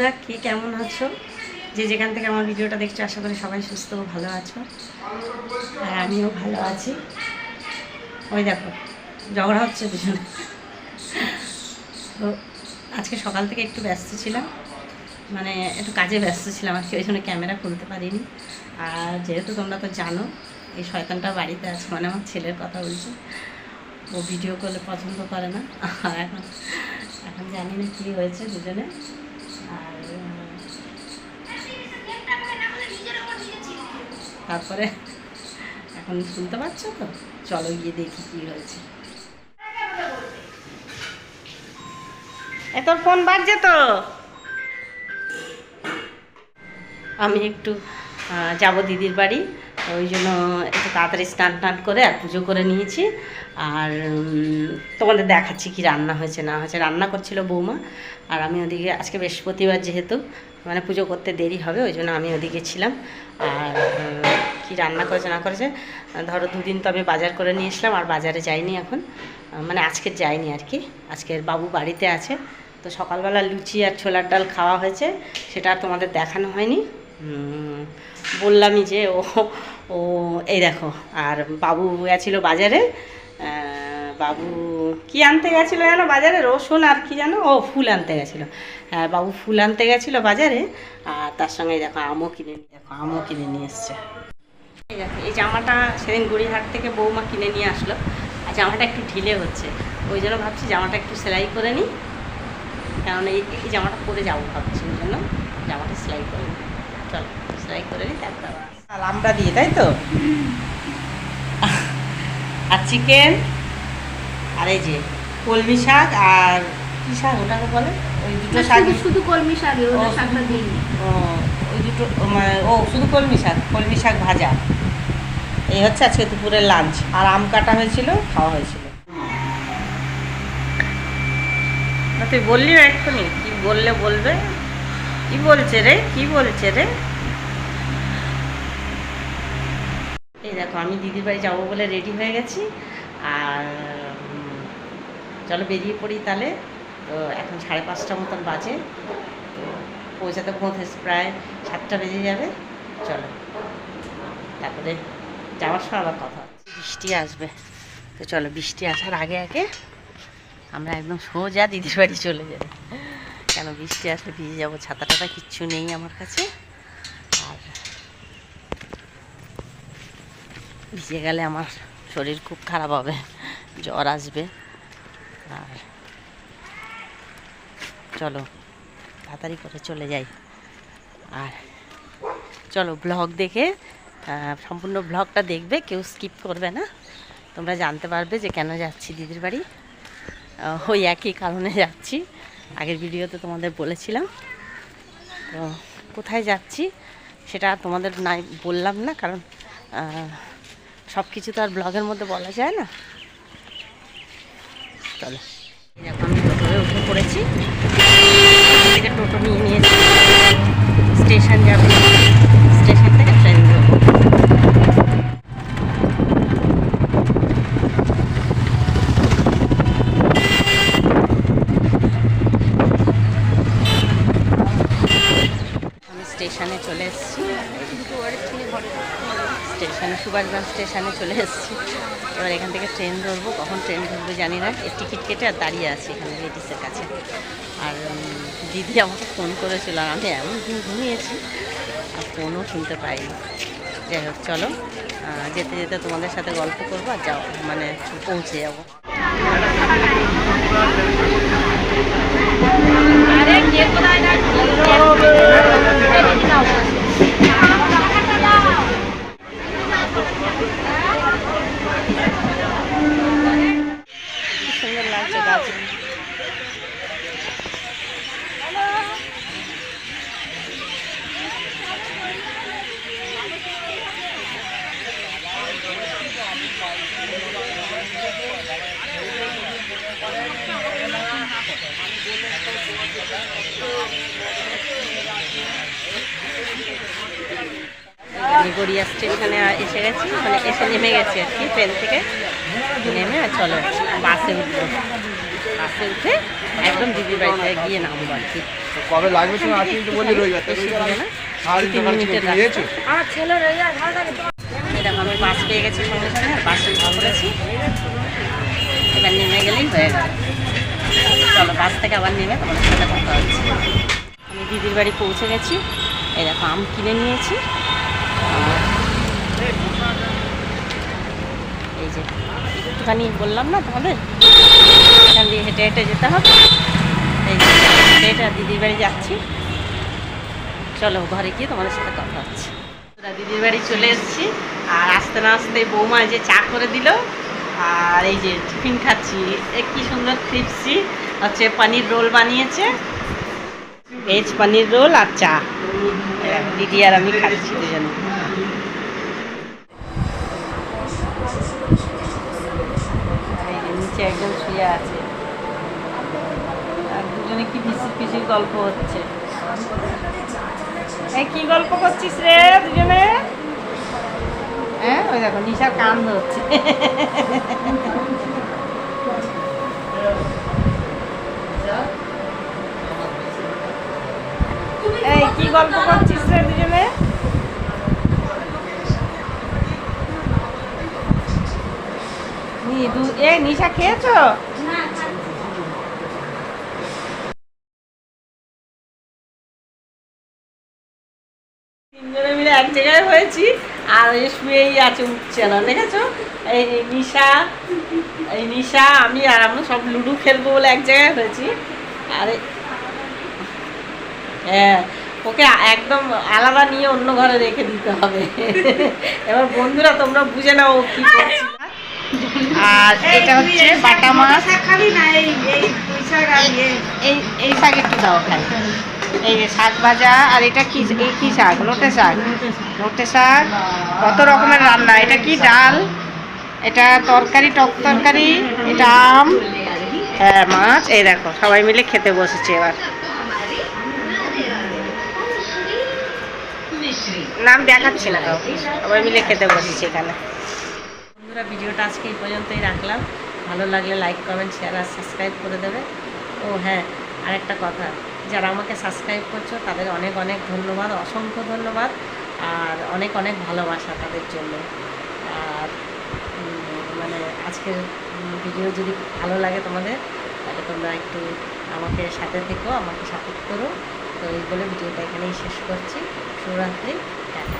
বন্ধুরা, কে কেমন আছো? যে যেখান থেকে আমার ভিডিওটা দেখছো, আশা করি সবাই সুস্থ ও ভালো আছো। আর আমিও ভালো আছি। ওই দেখো, ঝগড়া হচ্ছে দুজনে। তো আজকে সকাল থেকে একটু ব্যস্ত ছিলাম, মানে একটু কাজে ব্যস্ত ছিলাম আর কি, ওই জন্য ক্যামেরা খুলতে পারিনি। আর যেহেতু তোমরা তো জানো এই শয়তানটা বাড়িতে আছে, মানে আমার ছেলের কথা বলছি, ও ভিডিও করলে পছন্দ করে না। আর এখন এখন জানি না কী হয়েছে দুজনে। আর তারপরে এখন শুনতে পাচ্ছ তো, চলো গিয়ে দেখি কী হয়েছে। তোর ফোন বাজছে তো। আমি একটু যাব দিদির বাড়ি, ওই জন্য একটু তাড়াতাড়ি স্নান টান করে আর পুজো করে নিয়েছি। আর তোমাদের দেখাচ্ছি কি রান্না হয়েছে না হয়েছে। রান্না করছিল বৌমা, আর আমি ওদিকে আজকে বৃহস্পতিবার যেহেতু মানে পুজো করতে দেরি হবে, ওই জন্য আমি ওদিকে ছিলাম। আর কি রান্না করেছে না করেছে, ধরো দুদিন তো আমি বাজার করে নিয়ে এসলাম, আর বাজারে যাইনি এখন, মানে আজকে যাইনি আর কি। আজকের বাবু বাড়িতে আছে, তো সকালবেলা লুচি আর ছোলার ডাল খাওয়া হয়েছে, সেটা আর তোমাদের দেখানো হয়নি। বললামই যে ও এই দেখো। আর বাবু গেছিলো বাজারে, বাবু কি আনতে গেছিলো জানো বাজারে, রসুন আর কি জানো, ও ফুল আনতে গেছিলো। হ্যাঁ, বাবু ফুল আনতে গেছিলো বাজারে, আর তার সঙ্গে দেখো আমও কিনে নিয়ে এসছে। এই দেখো, এই জামাটা সেদিন গড়িহাট থেকে বৌমা কিনে নিয়ে আসলো, আর জামাটা একটু ঢিলে হচ্ছে, ওই জন্য ভাবছি জামাটা একটু সেলাই করে নিই, কারণ এই জামাটা পরে যাবো ভাবছি, ওই জন্য জামাটা সেলাই করে নিই। চলো সেলাই করে নিই, তারপর লামড়া দিয়ে, তাই তো। আর চিকেন, আর এই যে কলমি শাক, আর কি শাক ওটাকে বলে, ওই দুটো শাক, শুধু কলমি শাক, ওটা শাকটা দিইনি। ওই দুটো মানে শুধু কলমি শাক ভাজা। এই হচ্ছে আজকে দুপুরের লাঞ্চ। আর আম কাটা হয়েছিল, খাওয়া হয়েছিল। তুই বললি এক্ষুনি, কি বলবে, কি বলছে রে। এই দেখো, আমি দিদির বাড়ি যাবো বলে রেডি হয়ে গেছি, আর চলো বেরিয়ে পড়ি তাহলে। তো এখন 5:30 মতন বাজে, তো পৌঁছাতে প্রায় 7টা বেজে যাবে। চলো, তারপরে যাওয়ার সময় আবার কথা হচ্ছে। বৃষ্টি আসবে, তো চলো বৃষ্টি আসার আগে আমরা একদম সোজা দিদির বাড়ি চলে যাবো, কেন বৃষ্টি আসলে ভিজে যাবো। ছাতা টাতা কিচ্ছু নেই আমার কাছে, আর ভিজে গেলে আমার শরীর খুব খারাপ হবে, জ্বর আসবে। আর চলো তাড়াতাড়ি করে চলে যাই। আর চলো ব্লগ দেখে সম্পূর্ণ ব্লগটা দেখবে, কেউ স্কিপ করবে না, তোমরা জানতে পারবে যে কেন যাচ্ছি দিদির বাড়ি। ওই একই কারণে যাচ্ছি, আগের ভিডিওতে তোমাদের বলেছিলাম। তো কোথায় যাচ্ছি সেটা তোমাদের নাই বললাম না, কারণ সব কিছু তো আর ব্লগের মধ্যে বলা যায় না। চলো, দেখো আমি টোটোয় উঠে পড়েছি, থেকে টোটো নিয়ে নিয়েছি, স্টেশন যাবে, স্টেশন থেকে ট্রেন ধরবো। আমি স্টেশনে চলে এসেছি, সুভাষগঞ্জ স্টেশনে চলে এসেছি। এবার এখান থেকে ট্রেন ধরবো, কখন ট্রেন ধরবো জানি না। এর টিকিট কেটে আর দাঁড়িয়ে আছি এখানে লেডিসের কাছে। আর দিদি আমাকে ফোন করেছিল, আর আমি এমন দিন ঘুমিয়েছি আর ফোনও শুনতে পাইনি। যাই হোক, চলো যেতে যেতে তোমাদের সাথে গল্প করবো, আর যাও মানে পৌঁছে যাবো। সুন্দর লাগছে গাছ। গড়িয়া স্টেশনে এসে গেছি, মানে এসে নেমে গেছি আর কি, ট্রেন থেকে নেমে। আর চলো বাসে উঠবো। বাসে উঠে একদম দিদির বাড়িতে গিয়ে নামবো আর কি। কবে লাগবে শুনে আজকে কিন্তু বলি রবিবার তো বেশি রবিবার দূরে না, সাড়ে 3 মিনিটের রাস্তা। নিয়েছো এরকম আমি বাস পেয়ে গেছি সঙ্গে সঙ্গে, আর বাসে উঠে পড়েছি। এবার নেমে গেলেই হয়ে গেল। চলো বাস থেকে আবার নেমে তোমাদের সাথে কথা হচ্ছে। আমি দিদির বাড়ি পৌঁছে গেছি। এই দেখো আম কিনে নিয়েছি। আর এই যে একটুখানি বললাম না তোমাদের, এখান দিয়ে হেঁটে হেঁটে যেতে হবে। এই যে হেঁটে হেঁটে দিদির বাড়ি যাচ্ছি। চলো ঘরে গিয়ে তোমাদের সাথে কথা হচ্ছে। দিদির বাড়ি চলে এসেছি, আর আসতে না আসতে বৌমা যে চা করে দিল, আর এই যে টিফিন খাচ্ছি। কি সুন্দর ক্রিপসি হচ্ছে পনির রোল বানিয়েছে, ভেজ পনির রোল আর চা। দিদি আর আমি খাচ্ছি দুজনে। এই যে নিচে একজন শুয়ে আছে, আর দুজনে কি পিসি পিসির গল্প হচ্ছে। এই কি গল্প করছিস রে দুজনে? হ্যাঁ ওই দেখো নিশার কান ধরছে। এই কি গল্প করছিস রে দুজনে? এই নিশা খেয়েছো? তিনজনে মিলে এক জায়গায় হয়েছি, আর ওই শুয়েই আছে, উঠছে না। দেখেছো এই নিশা আমি আর আমরা সব লুডো খেলবো বলে এক জায়গায় হয়েছি। আর হ্যাঁ, ওকে একদম আলাদা নিয়ে অন্য ঘরে রেখে দিতে হবে। এবার বন্ধুরা তোমরা বুঝে নাও ও কি করছে। আর এটা হচ্ছে বাটা মাছ। এই শাক একটু দাও খাই। এই যে শাক ভাজা, আর এটা কি, এই কি শাক? নোটে শাক। নোটে শাক, কত রকমের রান্না। এটা কি ডাল, এটা তরকারি, টক তরকারি, এটা আম, হ্যাঁ মাছ। এই দেখো সবাই মিলে খেতে বসেছে। এবার নাম দেখাচ্ছি না, সবাই মিলে খেতে বসেছি এখানে। বন্ধুরা ভিডিওটা আজকে এই পর্যন্তই রাখলাম। ভালো লাগলে লাইক, কমেন্ট, শেয়ার আর সাবস্ক্রাইব করে দেবে। ও হ্যাঁ, আরেকটা কথা, যারা আমাকে সাবস্ক্রাইব করছো তাদের অনেক অনেক ধন্যবাদ, অসংখ্য ধন্যবাদ, আর অনেক অনেক ভালোবাসা তাদের জন্য। আর মানে আজকের ভিডিও যদি ভালো লাগে তোমাদের, তাহলে তোমরা একটু আমাকে সাথে থেকো, আমাকে সাপোর্ট করো। তো এই বলে ভিডিওটা এখানেই শেষ করছি। শুভরাত্রি, টাটা।